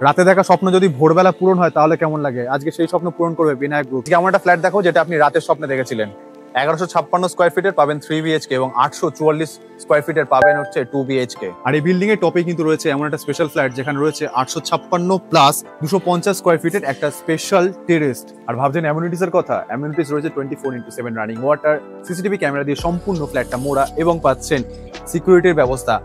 রাতে দেখা স্বপ্ন যদি ভোরবেলা পূরণ হয় তাহলে কেমন লাগে? আজকে সেই স্বপ্ন পূরণ করবে বিনায়ক গ্রুপ। এমন একটা ফ্ল্যাট দেখো যেটা আপনি রাতের স্বপ্নে দেখেছিলেন। 1156 স্কোয়ার ফিটের পাবেন 3 BHK এবং 844 স্কোয়ার ফিটের পাবেন হচ্ছে 2 BHK। আর এই বিল্ডিং এর টপে কিন্তু রয়েছে এমন একটা স্পেশাল ফ্ল্যাট যেখানে রয়েছে 856 প্লাস 250 স্কোয়ার ফিটের একটা স্পেশাল টেরেস। আর ভাবছেন অ্যামিনিটিস এর কথা? অ্যামিনিটিস রয়েছে 24/7 রানিং ওয়াটার, সিসিটিভি ক্যামেরা দিয়ে সম্পূর্ণ ফ্ল্যাটটা মোড়া এবং পাচ্ছেন সিকিউরিটির ব্যবস্থা।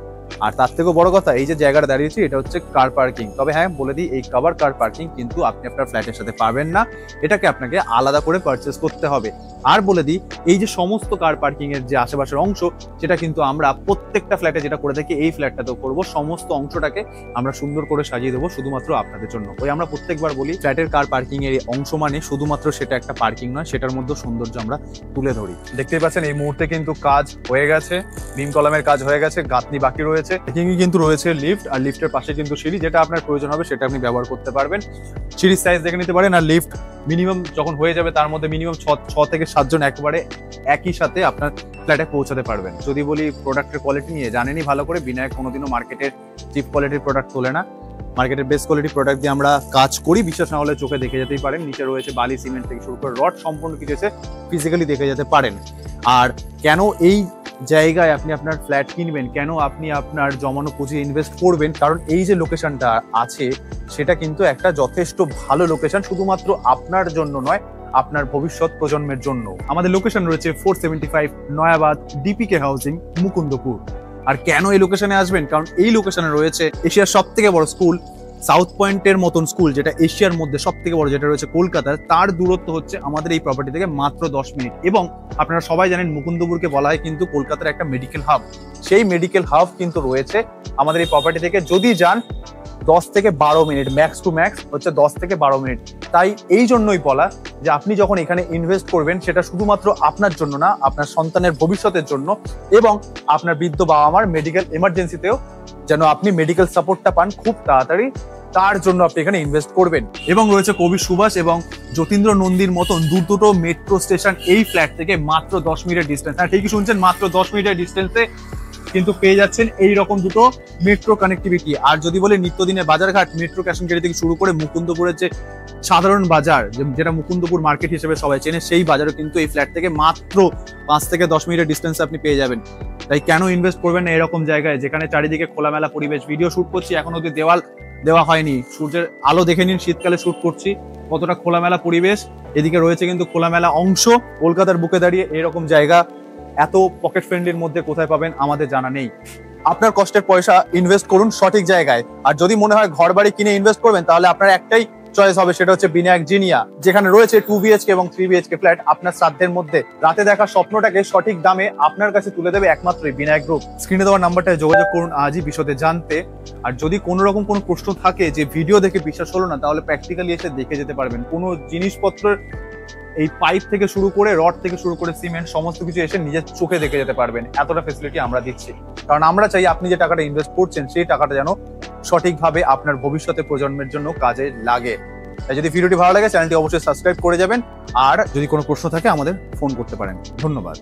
আর তার থেকেও বড় কথা, এই যে জায়গাটা দাঁড়িয়েছি এটা হচ্ছে কার পার্কিং। তবে হ্যাঁ বলে দিই, এই কভার কার পার্কিং কিন্তু আপনি আপনার ফ্ল্যাটের সাথে পাবেন না, এটাকে আপনাকে আলাদা করে পারচেস করতে হবে। আর বলে দিই, এই যে সমস্ত কার পার্কিং এর যে আশেপাশের অংশ, সেটা কিন্তু আমরা প্রত্যেকটা ফ্ল্যাটে যেটা করে থাকি এই ফ্ল্যাটটাতেও করবো। সমস্ত অংশটাকে আমরা সুন্দর করে সাজিয়ে দেবো শুধুমাত্র আপনাদের জন্য। ওই আমরা প্রত্যেকবার বলি ফ্ল্যাটের কার পার্কিং এর অংশ মানে শুধুমাত্র সেটা একটা পার্কিং নয়, সেটার মধ্যে সৌন্দর্য আমরা তুলে ধরি। দেখতেই পাচ্ছেন এই মুহূর্তে কিন্তু কাজ হয়ে গেছে, বিম কলামের কাজ হয়ে গেছে, গাঁথনি বাকি রয়েছে। কিন্তু রয়েছে লিফট, আর লিফটের পাশে কিন্তু সিঁড়ি, যেটা আপনার প্রয়োজন হবে সেটা আপনি ব্যবহার করতে পারবেন। সিঁড়ির সাইজ দেখে নিতে পারেন। আর লিফট মিনিমাম যখন হয়ে যাবে তার মধ্যে মিনিমাম 6 থেকে 7 জন একবারে একই সাথে আপনার ফ্ল্যাটে পৌঁছাতে পারবেন। যদি বলি প্রোডাক্টের কোয়ালিটি নিয়ে, জানেনই ভালো করে বিনায়ক কোনোদিনও মার্কেটের চিপ কোয়ালিটির প্রোডাক্ট তোলে না। মার্কেটের বেস্ট কোয়ালিটি প্রোডাক্ট দিয়ে আমরা কাজ করি, বিশ্বাস না হলে চোখে দেখে যেতেই পারেন। নিচে রয়েছে বালি, সিমেন্ট থেকে শুরু করে রড, সম্পূর্ণ কিছু এসে ফিজিক্যালি দেখে যেতে পারেন। আর কেন এই জায়গায় আপনি আপনার ফ্ল্যাট কিনবেন, কেন আপনি আপনার জমানো পুঁজি ইনভেস্ট করবেন, কারণ এই যে লোকেশনটা আছে সেটা কিন্তু একটা যথেষ্ট ভালো লোকেশন, শুধুমাত্র আপনার জন্য নয়, আপনার ভবিষ্যৎ প্রজন্মের জন্য। আমাদের লোকেশন রয়েছে 475 নয়াবাদ, ডিপিকে হাউজিং, মুকুন্দপুর। আর কেন এই লোকেশনে আসবেন? কারণ এই লোকেশনে রয়েছে এশিয়ার সব থেকে বড় স্কুল, সাউথ পয়েন্টের মতন স্কুল, যেটা এশিয়ার মধ্যে সব থেকে বড়, যেটা রয়েছে কলকাতার। তার দূরত্ব হচ্ছে আমাদের এই প্রপার্টি থেকে মাত্র 10 মিনিট। এবং আপনারা সবাই জানেন মুকুন্দপুরকে বলা হয় কিন্তু কলকাতার একটা মেডিকেল হাব। সেই মেডিকেল হাব কিন্তু রয়েছে আমাদের এই প্রপার্টি থেকে যদি যান 10 থেকে 12 মিনিট, ম্যাক্স টু ম্যাক্স হচ্ছে 10 থেকে 12 মিনিট। তাই এই জন্যই বলা যে আপনি যখন এখানে ইনভেস্ট করবেন সেটা শুধুমাত্র আপনার জন্য না, আপনার সন্তানের ভবিষ্যতের জন্য এবং আপনার বৃদ্ধ বাবা মার মেডিকেল এমার্জেন্সিতেও যেন আপনি মেডিকেল সাপোর্টটা পান খুব তাড়াতাড়ি, তার জন্য আপনি এখানে ইনভেস্ট করবেন। এবং রয়েছে কবি সুভাষ এবং যতীন্দ্র নন্দীর মতন দুটো মেট্রো স্টেশন এই ফ্ল্যাট থেকে মাত্র 10 মিনিটের ডিস্টেন্স। হ্যাঁ ঠিকই শুনছেন, মাত্র 10 মিনিটের ডিস্টেন্সে কিন্তু পেয়ে যাচ্ছেন এইরকম দুটো মেট্রো কানেক্টিভিটি। আর যদি বলে নিত্যদিনের বাজারঘাট, মেট্রো ক্যাশ অন ক্যারি থেকে শুরু করে মুকুন্দপুরের যে সাধারণ বাজার, যেটা মুকুন্দপুর মার্কেট হিসেবে সবাই চেনে, সেই বাজারও কিন্তু এই ফ্ল্যাট থেকে মাত্র 5 থেকে 10 মিনিটের ডিস্টেন্সে আপনি পেয়ে যাবেন। তাই কেন ইনভেস্ট করবেন না এরকম জায়গায় যেখানে চারিদিকে খোলামেলা পরিবেশ? ভিডিও শুট করছি, এখন অব্দি দেওয়াল দেওয়া হয়নি, সূর্যের আলো দেখে নিন, শীতকালে শুট করছি, কতটা খোলামেলা পরিবেশ। এদিকে রয়েছে কিন্তু খোলামেলা অংশ। কলকাতার বুকে দাঁড়িয়ে এরকম জায়গা এত পকেট ফ্রেন্ডলির মধ্যে কোথায় পাবেন আমাদের জানা নেই। আপনার কষ্টের পয়সা ইনভেস্ট করুন সঠিক জায়গায়। আর যদি মনে হয় ঘর বাড়ি কিনে ইনভেস্ট করবেন, তাহলে আপনার একটাই চয়েস হবে, সেটা হচ্ছে বিনায়ক জিনিয়া, যেখানে রয়েছে 2 BHK এবং 3 BHK ফ্ল্যাট আপনার সাধ্যের মধ্যে। রাতে দেখা স্বপ্নটাকে সঠিক দামে আপনার কাছে তুলে দেবে একমাত্রই বিনায়ক গ্রুপ। স্ক্রিনে দেওয়া নাম্বারটায় যোগাযোগ করুন আজই বিশদে জানতে। আর যদি কোনো রকম কোনো প্রশ্ন থাকে যে ভিডিও দেখে বিশ্বাস হলো না, তাহলে প্র্যাকটিক্যালি এসে দেখে যেতে পারবেন। কোনো জিনিসপত্রের এই পাইপ থেকে শুরু করে রড থেকে শুরু করে সিমেন্ট সমস্ত কিছু এসে নিজের চোখে দেখে যেতে পারবেন। এতটা ফেসিলিটি আমরা দিচ্ছি, কারণ আমরা চাই আপনি যে টাকাটা ইনভেস্ট করছেন সেই টাকাটা যেন সঠিকভাবে আপনার ভবিষ্যতে প্রজন্মের জন্য কাজে লাগে। তাই যদি ভিডিওটি ভালো লাগে চ্যানেলটি অবশ্যই সাবস্ক্রাইব করে যাবেন। আর যদি কোনো প্রশ্ন থাকে আমাদের ফোন করতে পারেন। ধন্যবাদ।